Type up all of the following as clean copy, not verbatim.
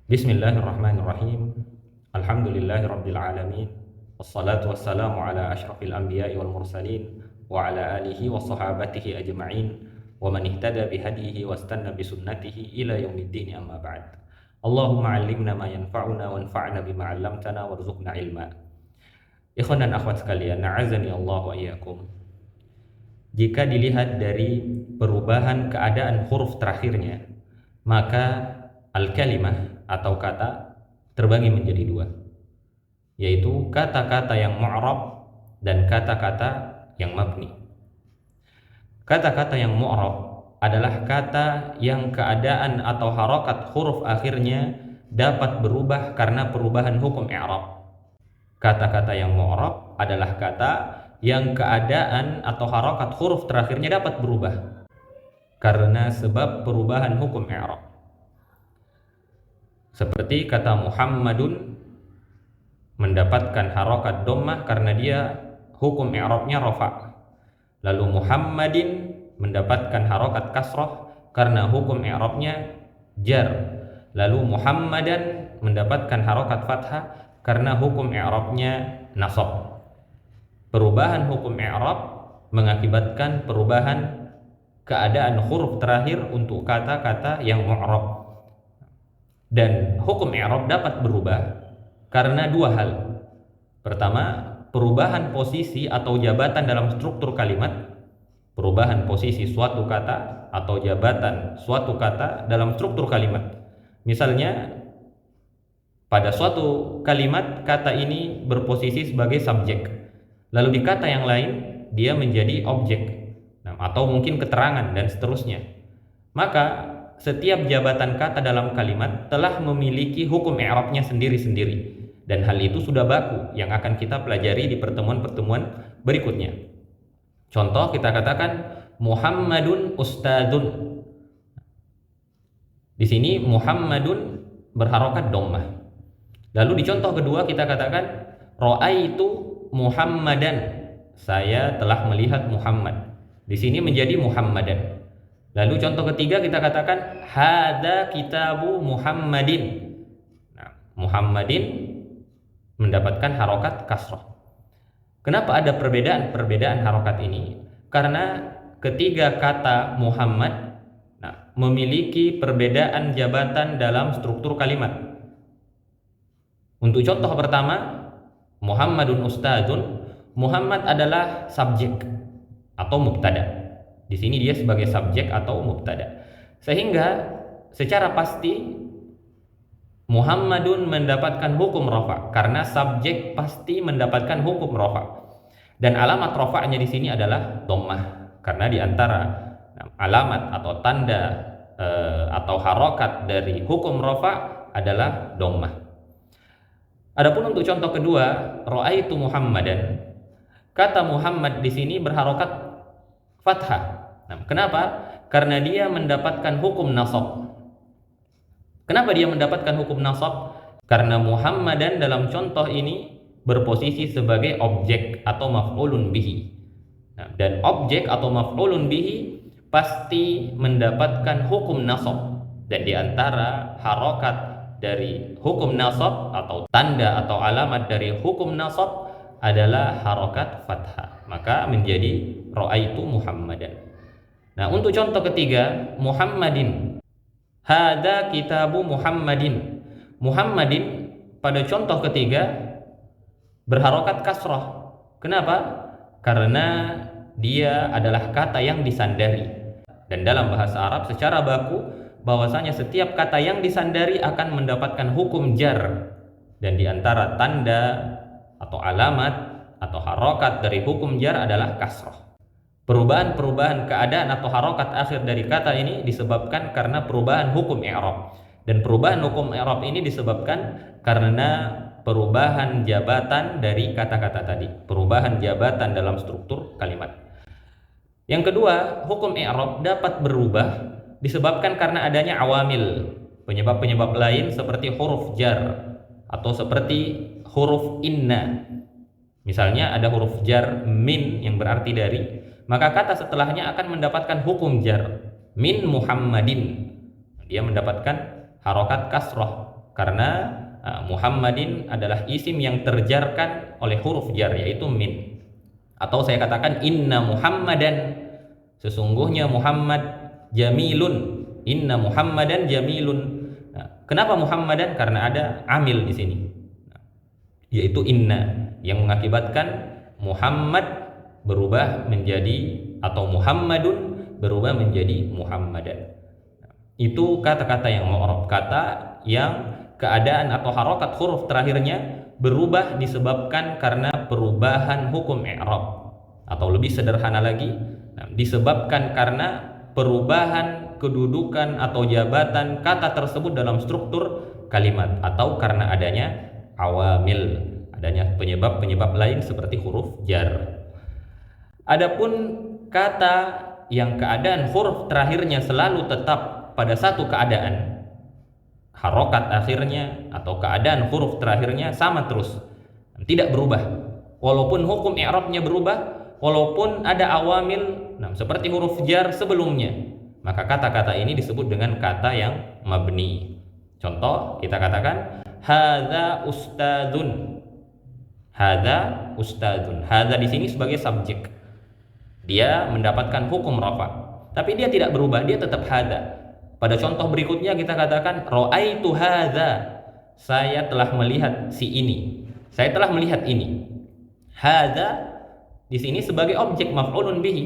Bismillahirrahmanirrahim. Alhamdulillahirabbil alamin. Wassalatu wassalamu ala asyrafil anbiya'i wal mursalin wa ala alihi wa sahabatihi ajma'in wa man ihtada bihadihi wastanna bisunnatihi ila yaumiddin, amma ba'd. Allahumma 'allimna ma yanfa'una wanfa'na bima 'allamtana warzuqna ilma. Ikhwan dan akhwat sekalian, na'azani Allah wa iyyakum. Jika dilihat dari perubahan keadaan huruf terakhirnya, maka al-kalimah atau kata terbagi menjadi dua, yaitu kata-kata yang mu'rab dan kata-kata yang mabni. Kata-kata yang mu'rab adalah kata yang keadaan atau harokat huruf akhirnya dapat berubah karena perubahan hukum i'rab. Kata-kata yang mu'rab adalah kata yang keadaan atau harokat huruf terakhirnya dapat berubah karena sebab perubahan hukum i'rab. Seperti kata Muhammadun mendapatkan harokat dhammah karena dia hukum i'rabnya rafa'. Lalu Muhammadin mendapatkan harokat kasrah karena hukum i'rabnya jar. Lalu Muhammadan mendapatkan harokat fathah karena hukum i'rabnya nasab. Perubahan hukum i'rab mengakibatkan perubahan keadaan huruf terakhir untuk kata-kata yang mu'rab. Dan hukum i'rab dapat berubah karena dua hal. Pertama, perubahan posisi atau jabatan dalam struktur kalimat. Perubahan posisi suatu kata atau jabatan suatu kata dalam struktur kalimat. Misalnya, pada suatu kalimat kata ini berposisi sebagai subjek, lalu di kata yang lain dia menjadi objek, atau mungkin keterangan dan seterusnya. Maka setiap jabatan kata dalam kalimat telah memiliki hukum i'rabnya sendiri-sendiri, dan hal itu sudah baku yang akan kita pelajari di pertemuan-pertemuan berikutnya. Contoh, kita katakan Muhammadun ustadzun. Di sini Muhammadun berharokat dhammah. Lalu di contoh kedua kita katakan ra'aitu Muhammadan. Saya telah melihat Muhammad. Di sini menjadi Muhammadan. Lalu contoh ketiga kita katakan hadza kitabu Muhammadin. Muhammadin mendapatkan harokat kasrah. Kenapa ada perbedaan harokat ini? Karena ketiga kata Muhammad memiliki perbedaan jabatan dalam struktur kalimat. Untuk contoh pertama, Muhammadun ustadzun, Muhammad adalah subjek atau mubtada. Di sini dia sebagai subjek atau mubtada. Sehingga secara pasti Muhammadun mendapatkan hukum rafa karena subjek pasti mendapatkan hukum rafa. Dan alamat rafa'nya di sini adalah dhammah, karena di antara alamat atau tanda atau harokat dari hukum rafa adalah dhammah. Adapun untuk contoh kedua, ra'aitu Muhammadan, kata Muhammad di sini berharokat fathah. Kenapa? Karena dia mendapatkan hukum nasab. Kenapa dia mendapatkan hukum nasab? Karena Muhammadan dalam contoh ini berposisi sebagai objek atau maf'ulun bihi. Dan objek atau maf'ulun bihi pasti mendapatkan hukum nasab. Dan di antara harokat dari hukum nasab atau tanda atau alamat dari hukum nasab adalah harokat fathah. Maka menjadi ra'aitu Muhammadan. Untuk contoh ketiga, Muhammadin. Hadza kitabu Muhammadin. Muhammadin pada contoh ketiga berharokat kasrah. Kenapa? Karena dia adalah kata yang disandari. Dan dalam bahasa Arab secara baku bahwasanya setiap kata yang disandari akan mendapatkan hukum jar. Dan di antara tanda atau alamat atau harokat dari hukum jar adalah kasrah. Perubahan keadaan atau harokat akhir dari kata ini disebabkan karena perubahan hukum i'rab. Dan perubahan hukum i'rab ini disebabkan karena perubahan jabatan dari kata-kata tadi. Perubahan jabatan dalam struktur kalimat. Yang kedua, hukum i'rab dapat berubah disebabkan karena adanya awamil, penyebab-penyebab lain seperti huruf jar atau seperti huruf inna. Misalnya ada huruf jar min yang berarti dari, maka kata setelahnya akan mendapatkan hukum jar. Min Muhammadin, dia mendapatkan harokat kasrah. karena Muhammadin adalah isim yang terjarkan oleh huruf jar, yaitu min. Atau saya katakan inna Muhammadan, sesungguhnya Muhammad jamilun, inna Muhammadan jamilun. Kenapa Muhammadan? Karena ada amil di sini, yaitu inna, yang mengakibatkan Muhammad berubah menjadi, atau Muhammadun berubah menjadi Muhammadan. Itu kata-kata yang mu'rab, kata yang keadaan atau harokat huruf terakhirnya berubah disebabkan karena perubahan hukum i'rab, atau lebih sederhana lagi, disebabkan karena perubahan kedudukan atau jabatan kata tersebut dalam struktur kalimat, atau karena adanya awamil, adanya penyebab-penyebab lain seperti huruf jar. Adapun kata yang keadaan huruf terakhirnya selalu tetap pada satu keadaan, harokat akhirnya atau keadaan huruf terakhirnya sama terus, tidak berubah, walaupun hukum i'rabnya berubah, walaupun ada awamil seperti huruf jar sebelumnya, maka kata-kata ini disebut dengan kata yang mabni. Contoh, kita katakan hadza ustadzun, hadza ustadzun. Hadza di sini sebagai subjek, dia mendapatkan hukum rafa, tapi dia tidak berubah, dia tetap hadza. Pada contoh berikutnya kita katakan ra'aitu hadza, saya telah melihat si ini, saya telah melihat ini. Hadza di sini sebagai objek maf'ulun bihi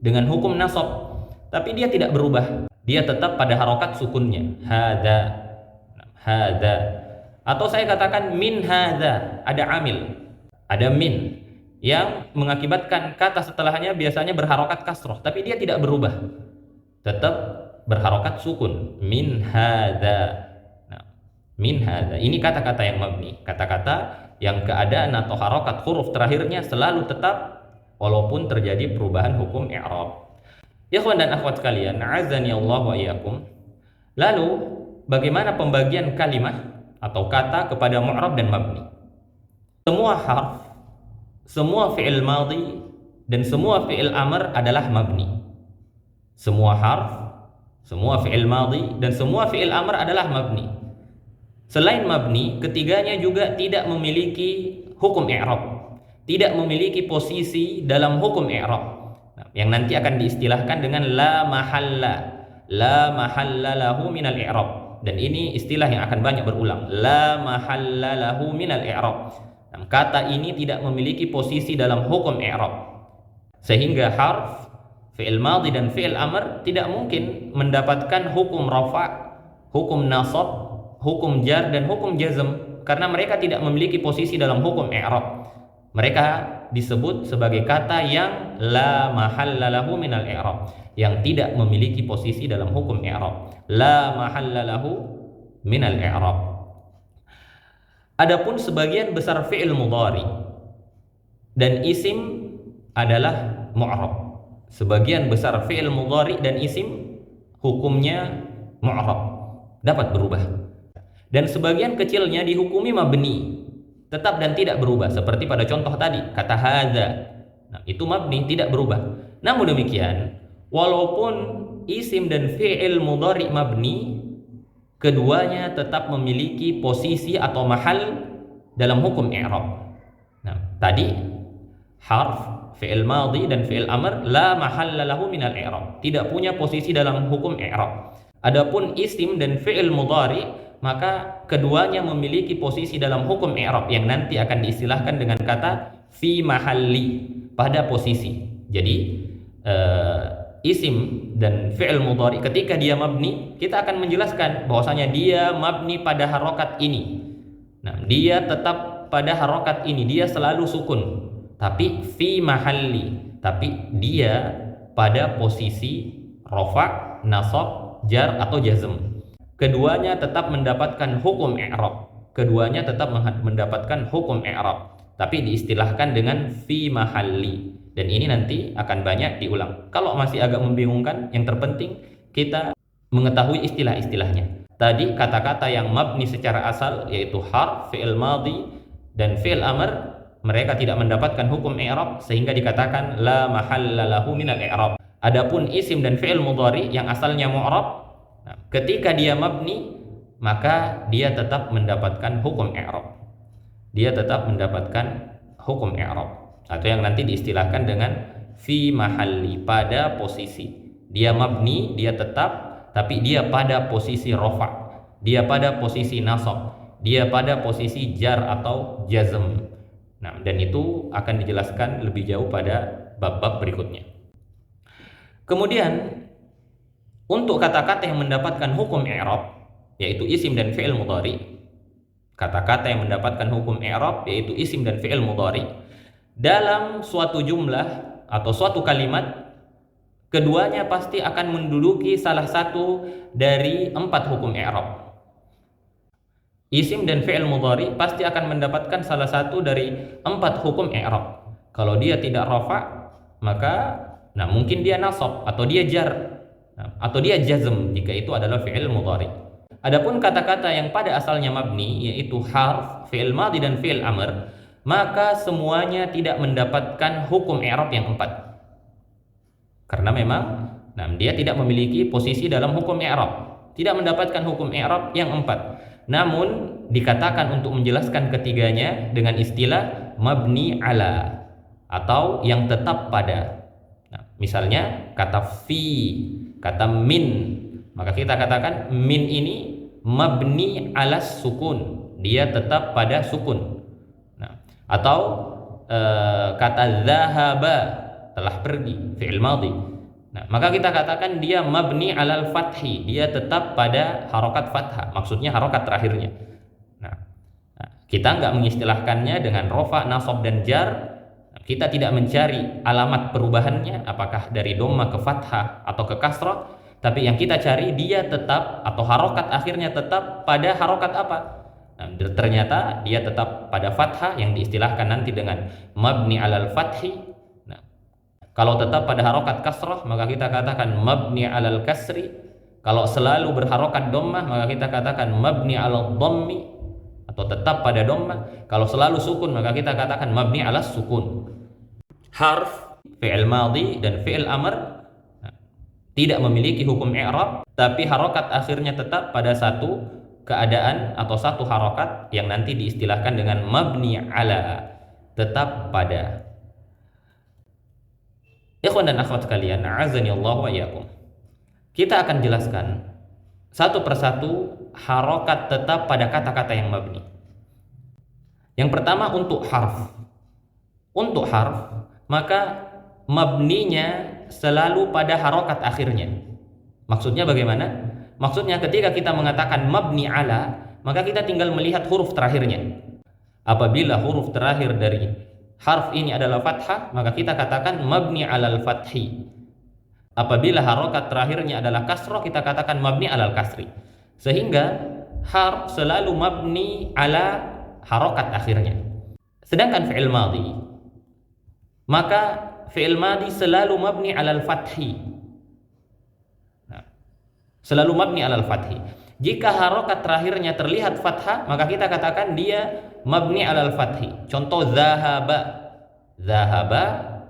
dengan hukum nasab, tapi dia tidak berubah, dia tetap pada harokat sukunnya, hadza, hadza. Atau saya katakan min hadza, ada amil, ada min yang mengakibatkan kata setelahnya biasanya berharokat kasroh, tapi dia tidak berubah, tetap berharokat sukun, min hadza. Min hadza ini kata-kata yang mabni, kata-kata yang keadaan atau harokat huruf terakhirnya selalu tetap walaupun terjadi perubahan hukum i'rab. Ikhwan dan akhwat sekalian, azani Allah wa iyyakum. Lalu bagaimana pembagian kalimat atau kata kepada mu'rab dan mabni? Semua harf, semua fi'il madhi dan semua fi'il amr adalah mabni. Semua harf, semua fi'il madhi dan semua fi'il amr adalah mabni. Selain mabni, ketiganya juga tidak memiliki hukum i'rab, tidak memiliki posisi dalam hukum i'rab, yang nanti akan diistilahkan dengan la mahalla lahu minal i'rab. Dan ini istilah yang akan banyak berulang, la mahalla lahu minal i'rab. Kata ini tidak memiliki posisi dalam hukum i'rab, sehingga harf, fi'il madhi dan fi'il amr tidak mungkin mendapatkan hukum rafa, hukum nasab, hukum jar dan hukum jazm, karena mereka tidak memiliki posisi dalam hukum i'rab. Mereka disebut sebagai kata yang la mahalla lahu minal i'rab, yang tidak memiliki posisi dalam hukum i'rab. La mahalla lahu minal i'rab. Adapun sebagian besar fi'il mudhari dan isim adalah mu'rab. Sebagian besar fi'il mudhari dan isim hukumnya mu'rab, dapat berubah. Dan sebagian kecilnya dihukumi mabni, tetap dan tidak berubah, seperti pada contoh tadi, kata hadza. Itu mabni, tidak berubah. Namun demikian, walaupun isim dan fi'il mudhari mabni, keduanya tetap memiliki posisi atau mahal dalam hukum i'rab. Tadi harf, fi'il madhi dan fi'il amr la mahalla lahu minal i'rab, tidak punya posisi dalam hukum i'rab. Adapun isim dan fi'il mudhari, maka keduanya memiliki posisi dalam hukum i'rab yang nanti akan diistilahkan dengan kata fi mahalli, pada posisi. Jadi isim dan fi'il mudhari ketika dia mabni, kita akan menjelaskan bahwasanya dia mabni pada harokat ini. Dia tetap pada harokat ini, dia selalu sukun, tapi fi mahalli, tapi dia pada posisi rafa, nasab, jar atau jazm. Keduanya tetap mendapatkan hukum i'rab, keduanya tetap mendapatkan hukum i'rab, tapi diistilahkan dengan fi mahalli. Dan ini nanti akan banyak diulang. Kalau masih agak membingungkan, yang terpenting kita mengetahui istilah-istilahnya. Tadi kata-kata yang mabni secara asal, yaitu harf, fi'il madhi dan fi'il amr, mereka tidak mendapatkan hukum i'rab sehingga dikatakan la mahalla lahu minal i'rab. Adapun isim dan fi'il mudhari yang asalnya mu'rab, ketika dia mabni, maka dia tetap mendapatkan hukum i'rab. Dia tetap mendapatkan hukum i'rab, atau yang nanti diistilahkan dengan fi mahalli, pada posisi. Dia mabni, dia tetap, tapi dia pada posisi rafa, dia pada posisi nasab, dia pada posisi jar atau jazm. Nah, dan itu akan dijelaskan lebih jauh pada bab-bab berikutnya. Kemudian untuk kata-kata yang mendapatkan hukum i'rab, yaitu isim dan fi'il mudhari. Kata-kata yang mendapatkan hukum i'rab yaitu isim dan fi'il mudhari, dalam suatu jumlah atau suatu kalimat, keduanya pasti akan menduduki salah satu dari 4 hukum i'rab. Isim dan fi'il mudhari pasti akan mendapatkan salah satu dari 4 hukum i'rab. Kalau dia tidak rafa, maka mungkin dia nasab atau dia jar, atau dia jazm jika itu adalah fi'il mudhari. Adapun kata-kata yang pada asalnya mabni, yaitu harf, fi'il madhi dan fi'il amr, maka semuanya tidak mendapatkan hukum i'rab yang 4. Karena memang dia tidak memiliki posisi dalam hukum i'rab, tidak mendapatkan hukum i'rab yang 4. Namun dikatakan untuk menjelaskan ketiganya dengan istilah mabni ala, atau yang tetap pada. Misalnya kata fi, kata min, maka kita katakan min ini mabni ala sukun, dia tetap pada sukun. Atau kata zahaba, telah pergi, fi'il madhi, maka kita katakan dia mabni alal fathi, dia tetap pada harokat fathah, maksudnya harokat terakhirnya. Kita nggak mengistilahkannya dengan rofa, nasab dan jar. Kita tidak mencari alamat perubahannya, apakah dari dhamma ke fathah atau ke kasrah, tapi yang kita cari dia tetap, atau harokat akhirnya tetap pada harokat apa. Ternyata dia tetap pada fathah yang diistilahkan nanti dengan mabni alal fathi. Kalau tetap pada harokat kasrah, maka kita katakan mabni alal kasri. Kalau selalu berharokat dhammah, maka kita katakan mabni alal dhammi, atau tetap pada dhammah. Kalau selalu sukun, maka kita katakan mabni alas sukun. Harf, fi'il madhi dan fi'il amr tidak memiliki hukum i'rab, tapi harokat akhirnya tetap pada satu keadaan atau satu harokat yang nanti diistilahkan dengan mabni ala, tetap pada. Ikhwan dan akhwat sekalian, a'azani Allah wa iyyakum. Kita akan jelaskan satu persatu harokat tetap pada kata-kata yang mabni. Yang pertama untuk harf. Untuk harf, maka mabninya selalu pada harokat akhirnya. Maksudnya bagaimana? Maksudnya ketika kita mengatakan mabni ala, maka kita tinggal melihat huruf terakhirnya. Apabila huruf terakhir dari harf ini adalah fathah, maka kita katakan mabni alal fathi. Apabila harokat terakhirnya adalah kasrah, kita katakan mabni alal kasri. Sehingga harf selalu mabni ala harokat akhirnya. Sedangkan fi'il madhi, maka fi'il madhi selalu mabni alal fathi. Selalu mabni alal fathi. Jika harokat terakhirnya terlihat fathah, maka kita katakan dia mabni alal fathi. Contoh zahaba. Zahaba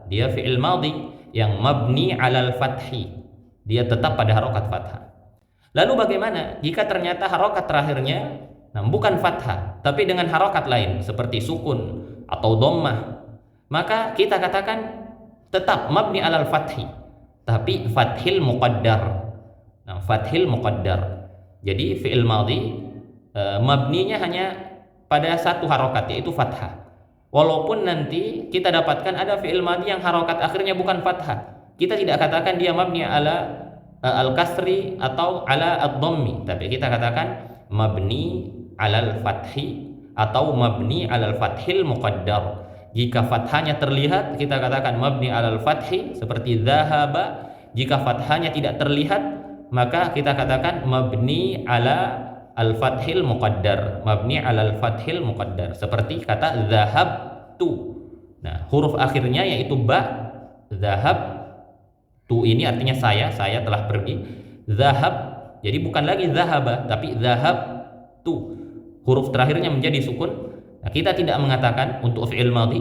dia fi'il madhi yang mabni alal fathi, dia tetap pada harokat fathah. Lalu bagaimana jika ternyata harokat terakhirnya bukan fathah, tapi dengan harokat lain seperti sukun atau dhammah? Maka kita katakan tetap mabni alal fathi, tapi fathil muqaddar. Fathil muqaddar. Jadi fi'il madhi mabninya hanya pada satu harokat, yaitu fathah. Walaupun nanti kita dapatkan ada fi'il madhi yang harokat akhirnya bukan fathah, kita tidak katakan dia mabni ala al-kasri atau ala ad-dhammi, tapi kita katakan mabni alal fathi atau mabni alal fathil muqaddar. Jika fathahnya terlihat, kita katakan mabni alal fathi seperti zahaba. Jika fathahnya tidak terlihat, maka kita katakan mabni ala al-fathil muqaddar, mabni ala al-fathil muqaddar, seperti kata zahabtu. Huruf akhirnya yaitu ba, zahabtu ini artinya saya telah pergi. Zahab, jadi bukan lagi zahaba, tapi zahabtu. Huruf terakhirnya menjadi sukun. Kita tidak mengatakan untuk fi'il madhi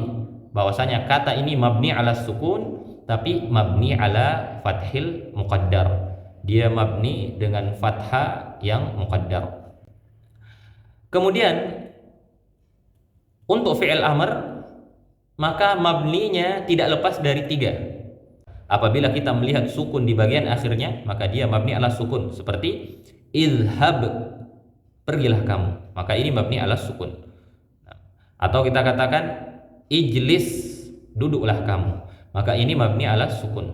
bahwasanya kata ini mabni ala sukun, tapi mabni ala fathil muqaddar. Dia mabni dengan fathah yang muqaddar. Kemudian untuk fi'il amr, maka mabninya tidak lepas dari 3. Apabila kita melihat sukun di bagian akhirnya, maka dia mabni ala sukun. Seperti idhab, pergilah kamu, maka ini mabni ala sukun. Atau kita katakan ijlis, duduklah kamu, maka ini mabni ala sukun.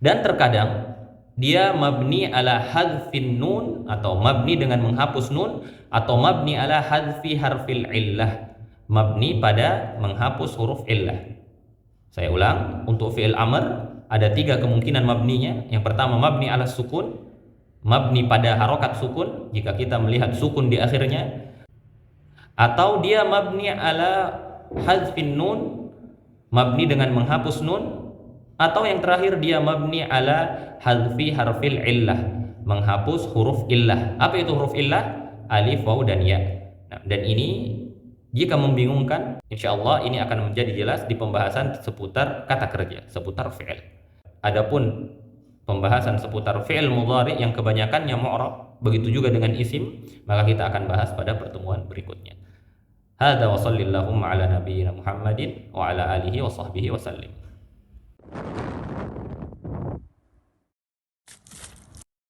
Dan terkadang dia mabni ala hadfin nun, atau mabni dengan menghapus nun, atau mabni ala hadfi harfil illah, mabni pada menghapus huruf illah. Saya ulang, untuk fi'il amr ada 3 kemungkinan mabninya. Yang pertama mabni ala sukun, mabni pada harokat sukun jika kita melihat sukun di akhirnya, atau dia mabni ala hadfin nun, mabni dengan menghapus nun, atau yang terakhir dia mabni ala hadfi harfil illah, menghapus huruf illah. Apa itu huruf illah? Alif, waw, dan ya. Nah, dan ini jika membingungkan, insya Allah ini akan menjadi jelas di pembahasan seputar kata kerja, seputar fi'il. Adapun pembahasan seputar fi'il mudhari yang kebanyakannya mu'rab, begitu juga dengan isim, maka kita akan bahas pada pertemuan berikutnya. Hadza wa sallallahu ala nabiyyina Muhammadin wa ala alihi wa sahbihi wa sallim.